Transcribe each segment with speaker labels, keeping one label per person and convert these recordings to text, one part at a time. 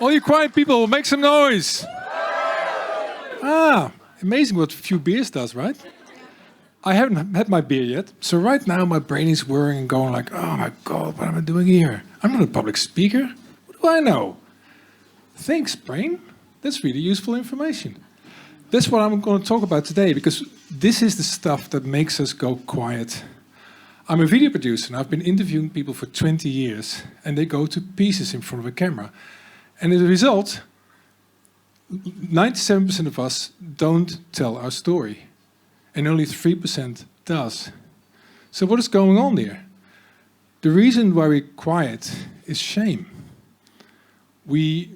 Speaker 1: All you quiet people, make some noise. Ah, amazing what a few beers does, right? I haven't had my beer yet, so right now my brain is whirring and going like, oh my God, what am I doing here? I'm not a public speaker. What do I know? Thanks, brain. That's really useful information. That's what I'm going to talk about today, because this is the stuff that makes us go quiet. I'm a video producer, and I've been interviewing people for 20 years, and they go to pieces in front of a camera. And as a result, 97% of us don't tell our story, and only 3% does. So what is going on there? The reason why we're quiet is shame. We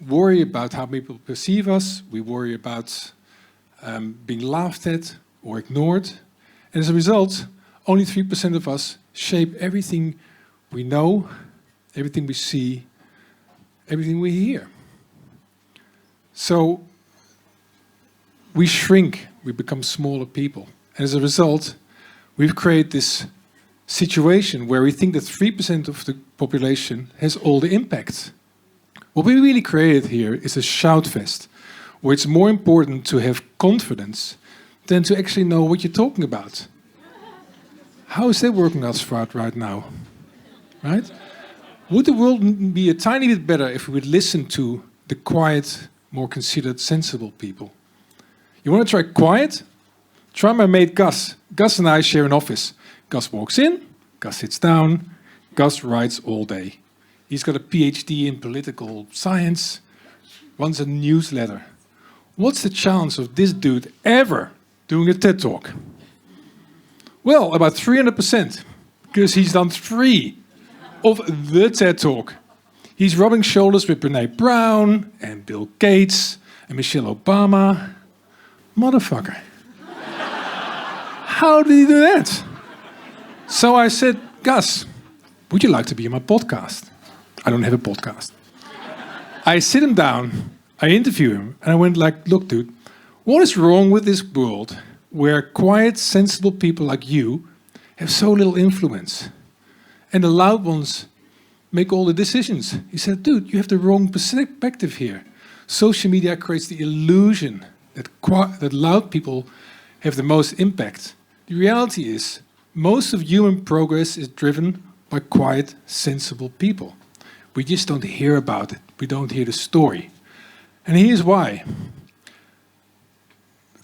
Speaker 1: worry about how people perceive us. We worry about being laughed at or ignored. And as a result, only 3% of us shape everything we know, everything we see, everything we hear. So we shrink, we become smaller people. And as a result, we've created this situation where we think that 3% of the population has all the impact. What we really created here is a shout fest, where it's more important to have confidence than to actually know what you're talking about. How is that working us for right now? Right? Would the world be a tiny bit better if we would listen to the quiet, more considered, sensible people? You want to try quiet? Try my mate Gus. Gus and I share an office. Gus walks in, Gus sits down, Gus writes all day. He's got a PhD in political science, runs a newsletter. What's the chance of this dude ever doing a TED Talk? Well, about 300%, because he's done 3 of the TED Talk. He's rubbing shoulders with Brene Brown and Bill Gates and Michelle Obama. Motherfucker. How did he do that? So I said, Gus, would you like to be on my podcast? I don't have a podcast. I sit him down, I interview him, and I went like, look, dude, what is wrong with this world where quiet, sensible people like you have so little influence? And the loud ones make all the decisions. He said, dude, you have the wrong perspective here. Social media creates the illusion that loud people have the most impact. The reality is, most of human progress is driven by quiet, sensible people. We just don't hear about it. We don't hear the story. And here's why.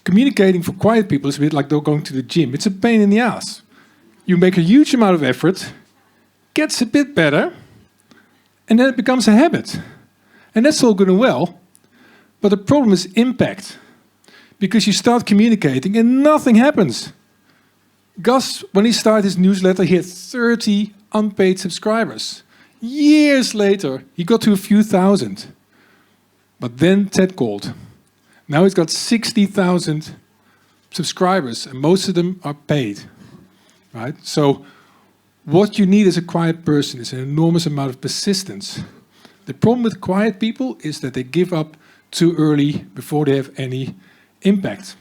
Speaker 1: Communicating for quiet people is a bit like going to the gym. It's a pain in the ass. You make a huge amount of effort, gets a bit better, and then it becomes a habit. And that's all good and well, but the problem is impact. Because you start communicating and nothing happens. Gus, when he started his newsletter, he had 30 unpaid subscribers. Years later, he got to a few thousand. But then Ted called. Now he's got 60,000 subscribers, and most of them are paid. Right? So what you need as a quiet person is an enormous amount of persistence. The problem with quiet people is that they give up too early before they have any impact.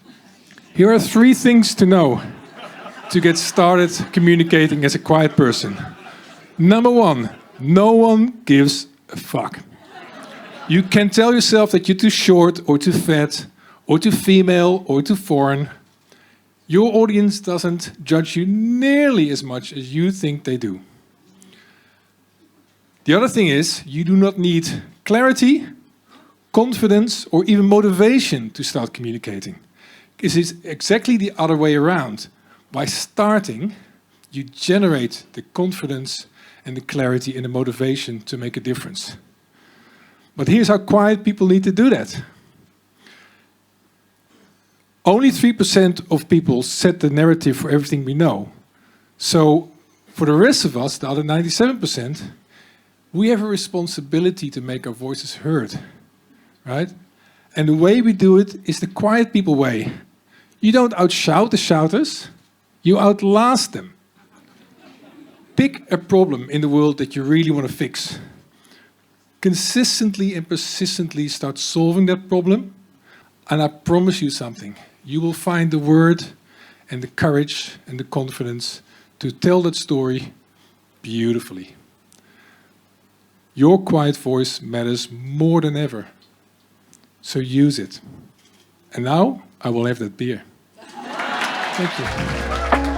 Speaker 1: Here are 3 things to know to get started communicating as a quiet person. Number 1, no one gives a fuck. You can tell yourself that you're too short or too fat or too female or too foreign. Your audience doesn't judge you nearly as much as you think they do. The other thing is, you do not need clarity, confidence, or even motivation to start communicating. It is exactly the other way around. By starting, you generate the confidence and the clarity and the motivation to make a difference. But here's how quiet people need to do that. Only 3% of people set the narrative for everything we know. So for the rest of us, the other 97%, we have a responsibility to make our voices heard. Right? And the way we do it is the quiet people way. You don't outshout the shouters, you outlast them. Pick a problem in the world that you really want to fix. Consistently and persistently start solving that problem, and I promise you something. You will find the word and the courage and the confidence to tell that story beautifully. Your quiet voice matters more than ever. So use it. And now I will have that beer. Thank you.